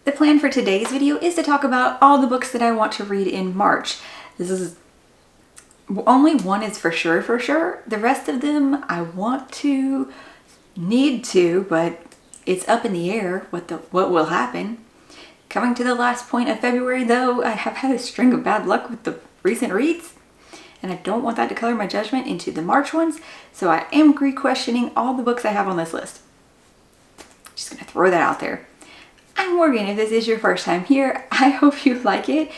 The plan for today's video is to talk about all the books that I want to read in March. This is only one is for sure. The rest of them I want to, need to, but it's up in the air what will happen. Coming to the last point of February though, I have had a string of bad luck with the recent reads, and I don't want that to color my judgment into the March ones, so I am re-questioning all the books I have on this list. Just gonna throw that out there. I'm Morgan. If this is your first time here, I hope you like it.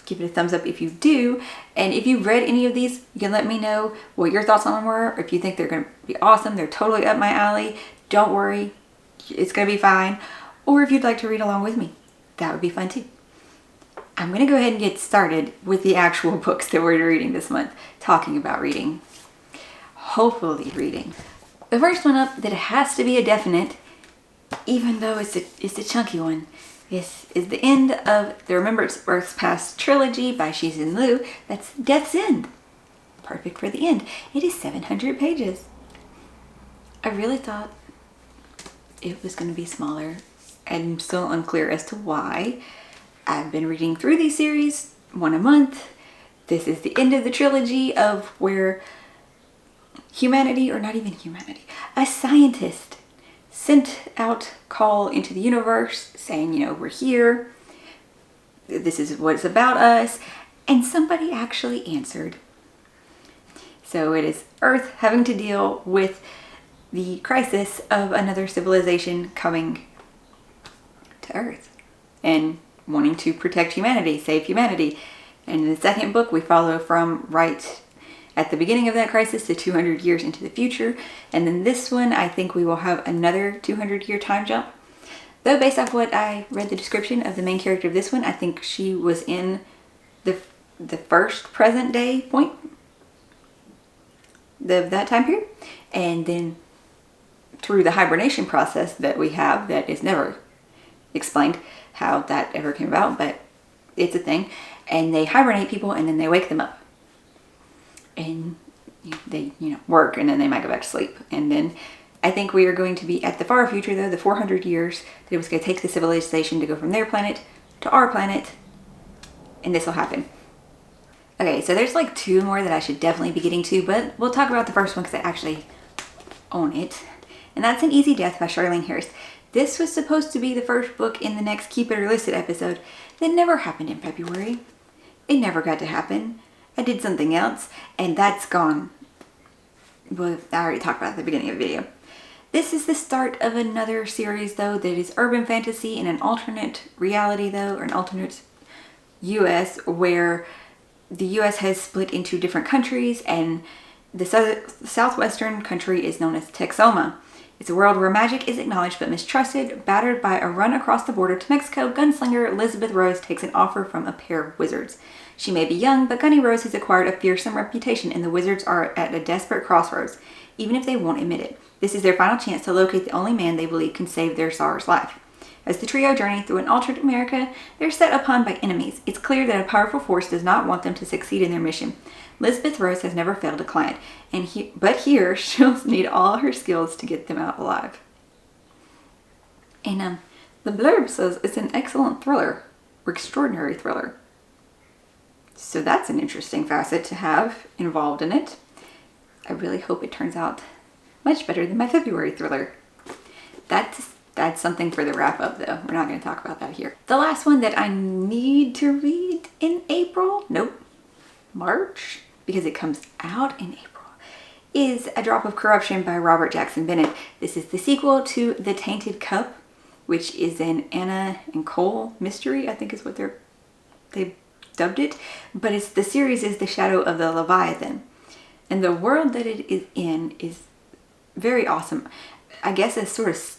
Give it a thumbs up if you do. And if you've read any of these, you can let me know what your thoughts on them were. If you think they're going to be awesome, they're totally up my alley, don't worry, it's going to be fine. Or if you'd like to read along with me, that would be fun too. I'm going to go ahead and get started with the actual books that we're reading this month, talking about reading. Hopefully reading. The first one up that has to be a definite, even though it's a chunky one. This is the end of the Remember Earth's Past trilogy by Cixin Liu. That's Death's End. Perfect for the end. It is 700 pages. I really thought it was going to be smaller. I'm still unclear as to why. I've been reading through these series, one a month. This is the end of the trilogy of where humanity, or not even humanity, a scientist sent out call into the universe saying, you know, we're here, this is what it's about us, and somebody actually answered. So it is Earth having to deal with the crisis of another civilization coming to Earth and wanting to protect humanity, save humanity. And in the second book, we follow from right at the beginning of that crisis to 200 years into the future. And then this one, I think we will have another 200-year time jump. Though based off what I read the description of the main character of this one, I think she was in the first present day point of that time period. And then through the hibernation process that we have, that is never explained how that ever came about, but it's a thing. And they hibernate people and then they wake them up. And they, work, and then they might go back to sleep. And then I think we are going to be at the far future, though, the 400 years that it was going to take the civilization to go from their planet to our planet. And this will happen. Okay, so there's like two more that I should definitely be getting to, but we'll talk about the first one because I actually own it. And that's An Easy Death by Charlene Harris. This was supposed to be the first book in the next Keep It or List It episode that never happened in February. It never got to happen. I did something else, and that's gone. Well, I already talked about it at the beginning of the video. This is the start of another series, though, that is urban fantasy in an alternate reality, though, or an alternate U.S., where the U.S. has split into different countries, and the southwestern country is known as Texoma. It's a world where magic is acknowledged but mistrusted. Battered by a run across the border to Mexico, gunslinger Elizabeth Rose takes an offer from a pair of wizards. She may be young, but Gunny Rose has acquired a fearsome reputation, and the wizards are at a desperate crossroads, even if they won't admit it. This is their final chance to locate the only man they believe can save their Tsar's life. As the trio journey through an altered America, they're set upon by enemies. It's clear that a powerful force does not want them to succeed in their mission. Elizabeth Rose has never failed a client, but here she'll need all her skills to get them out alive. And the blurb says it's an excellent thriller, or extraordinary thriller. So that's an interesting facet to have involved in it. I really hope it turns out much better than my February thriller. That's something for the wrap up, though. We're not going to talk about that here. The last one that I need to read in April, March, because it comes out in April, is A Drop of Corruption by Robert Jackson Bennett. This is the sequel to The Tainted Cup, which is an Anna and Cole mystery, I think is what they've dubbed it. But the series is The Shadow of the Leviathan. And the world that it is in is very awesome. I guess a sort of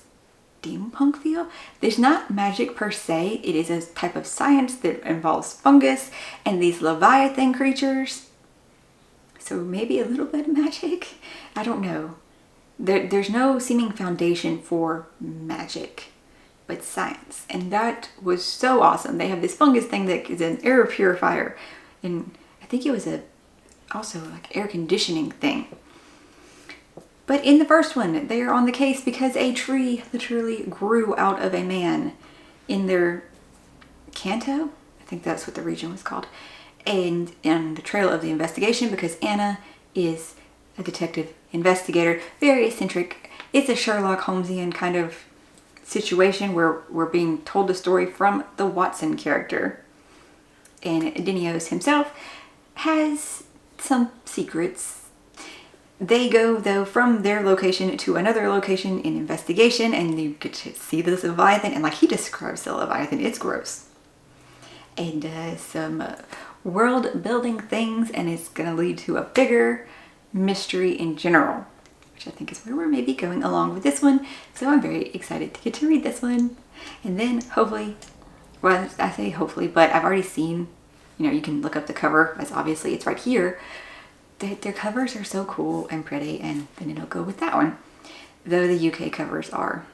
steampunk feel. There's not magic per se. It is a type of science that involves fungus and these Leviathan creatures. So maybe a little bit of magic? I don't know. There's no seeming foundation for magic, but science. And that was so awesome. They have this fungus thing that is an air purifier. And I think it was also like air conditioning thing. But in the first one, they are on the case because a tree literally grew out of a man. in their Kanto, I think that's what the region was called, and on the trail of the investigation, because Anna is a detective investigator, very eccentric. It's a Sherlock Holmesian kind of situation where we're being told the story from the Watson character. And Dinios himself has some secrets. They go, though, from their location to another location in investigation, and you get to see this Leviathan, and like he describes the Leviathan, it's gross. And some world building things, and it's going to lead to a bigger mystery in general, which I think is where we're maybe going along with this one. So I'm very excited to get to read this one. And then hopefully, well, I say hopefully, but I've already seen, you know, you can look up the cover, as obviously it's right here. Their covers are so cool and pretty, and then it'll go with that one. Though the UK covers are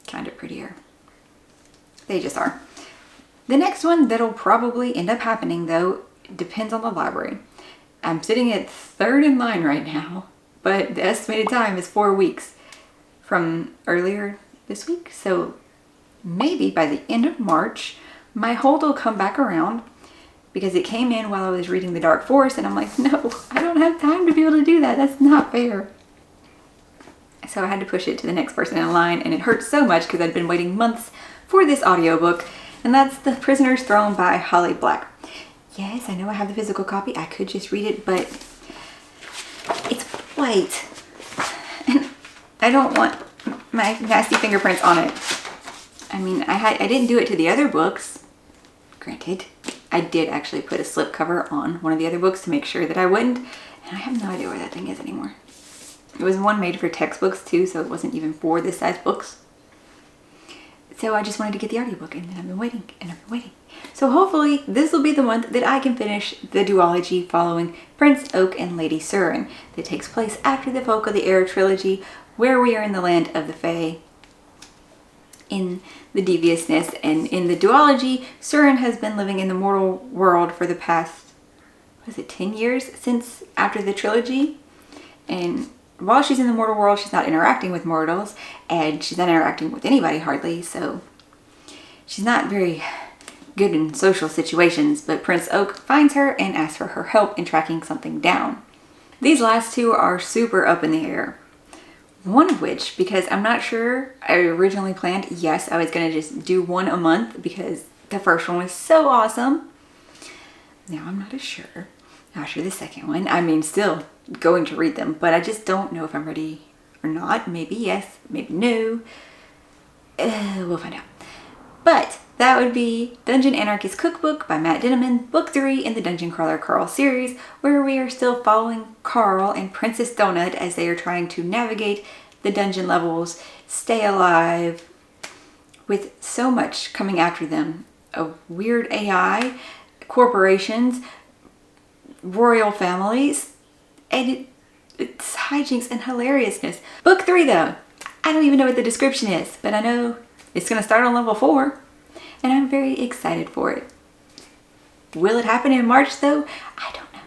kind of prettier. They just are. The next one that'll probably end up happening, though, depends on the library. I'm sitting at third in line right now, but the estimated time is 4 weeks from earlier this week. So maybe by the end of March, my hold will come back around, because it came in while I was reading The Dark Forest, and I'm like, no, I don't have time to be able to do that. That's not fair. So I had to push it to the next person in line, and it hurt so much because I'd been waiting months for this audiobook, and that's The Prisoner's Throne by Holly Black. Yes, I know I have the physical copy. I could just read it, but it's white, and I don't want my nasty fingerprints on it. I mean, I didn't do it to the other books, granted. I did actually put a slipcover on one of the other books to make sure that I wouldn't, and I have no idea where that thing is anymore. It was one made for textbooks too, so it wasn't even for this size books. So I just wanted to get the audiobook, and then I've been waiting, and I've been waiting. So hopefully this will be the month that I can finish the duology following Prince Oak and Lady Surin that takes place after the Folk of the Air trilogy, where we are in the land of the Fae, in the deviousness, and in the duology, Surin has been living in the mortal world for the past, 10 years since after the trilogy, and while she's in the mortal world, she's not interacting with mortals, and she's not interacting with anybody hardly, so she's not very good in social situations, but Prince Oak finds her and asks for her help in tracking something down. These last two are super up in the air. One of which, because I'm not sure, I originally planned, yes, I was going to just do one a month because the first one was so awesome. Now I'm not as sure after the second one. I mean, still going to read them, but I just don't know if I'm ready or not. Maybe yes, maybe no. We'll find out. But that would be Dungeon Anarchist Cookbook by Matt Dinneman, Book 3 in the Dungeon Crawler Carl series, where we are still following Carl and Princess Donut as they are trying to navigate the dungeon levels, stay alive, with so much coming after them of weird AI, corporations, royal families, and it's hijinks and hilariousness. Book 3 though, I don't even know what the description is, but I know it's going to start on level 4, and I'm very excited for it. Will it happen in March though? I don't know.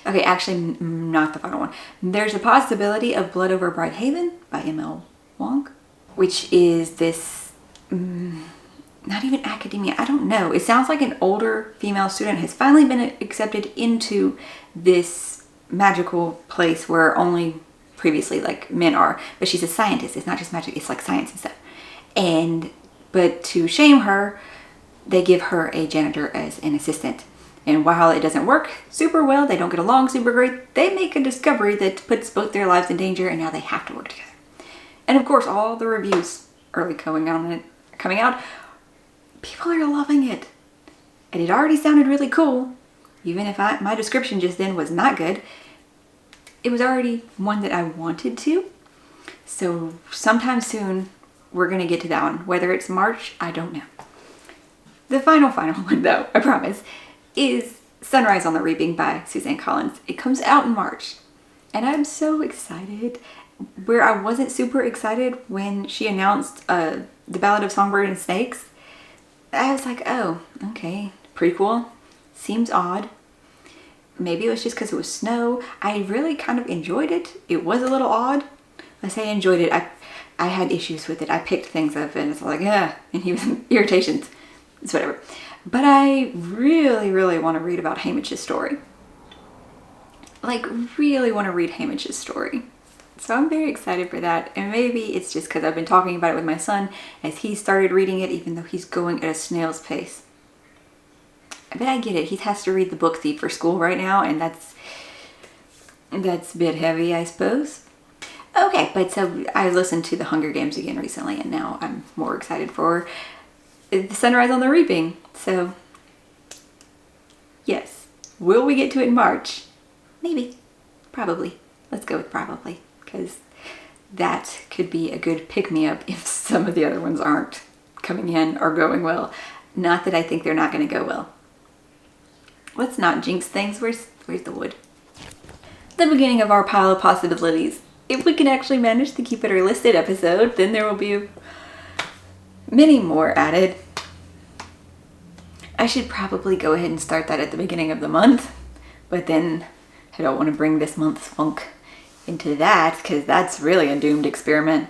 Okay, actually not the final one. There's a possibility of Blood Over Brighthaven by M.L. Wong, which is this, not even academia, I don't know. It sounds like an older female student has finally been accepted into this magical place where only previously like men are, but she's a scientist. It's not just magic, it's like science and stuff. But to shame her, they give her a janitor as an assistant. And while it doesn't work super well, they don't get along super great, they make a discovery that puts both their lives in danger, and now they have to work together. And of course, all the reviews early coming out, people are loving it. And it already sounded really cool. Even if my description just then was not good, it was already one that I wanted to. So sometime soon, we're going to get to that one. Whether it's March, I don't know. The final one though, I promise, is Sunrise on the Reaping by Suzanne Collins. It comes out in March, and I'm so excited. Where I wasn't super excited when she announced The Ballad of Songbird and Snakes, I was like, oh, okay, prequel, seems odd. Maybe it was just because it was snow. I really kind of enjoyed it. It was a little odd. I say enjoyed it. I had issues with it. I picked things up and it's like, yeah, and he was irritations. it's whatever. But I really, really want to read about Hamish's story. Like, really want to read Hamish's story. So I'm very excited for that. And maybe it's just because I've been talking about it with my son as he started reading it, even though he's going at a snail's pace. But I get it. He has to read The Book Thief for school right now, and that's a bit heavy, I suppose. Okay, but so I listened to The Hunger Games again recently, and now I'm more excited for The Sunrise on the Reaping. So, yes. Will we get to it in March? Maybe. Probably. Let's go with probably, because that could be a good pick-me-up if some of the other ones aren't coming in or going well. Not that I think they're not going to go well. Let's not jinx things. Where's the wood? The beginning of our pile of possibilities. If we can actually manage to keep it a listed episode, then there will be many more added. I should probably go ahead and start that at the beginning of the month, but then I don't want to bring this month's funk into that, because that's really a doomed experiment.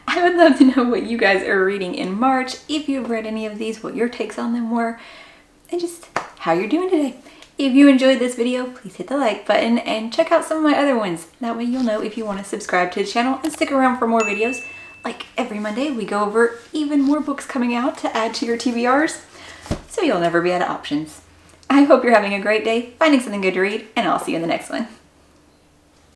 I would love to know what you guys are reading in March, if you've read any of these, what your takes on them were, and just how you're doing today. If you enjoyed this video, please hit the like button and check out some of my other ones. That way you'll know if you want to subscribe to the channel and stick around for more videos. Like every Monday, we go over even more books coming out to add to your TBRs, so you'll never be out of options. I hope you're having a great day, finding something good to read, and I'll see you in the next one.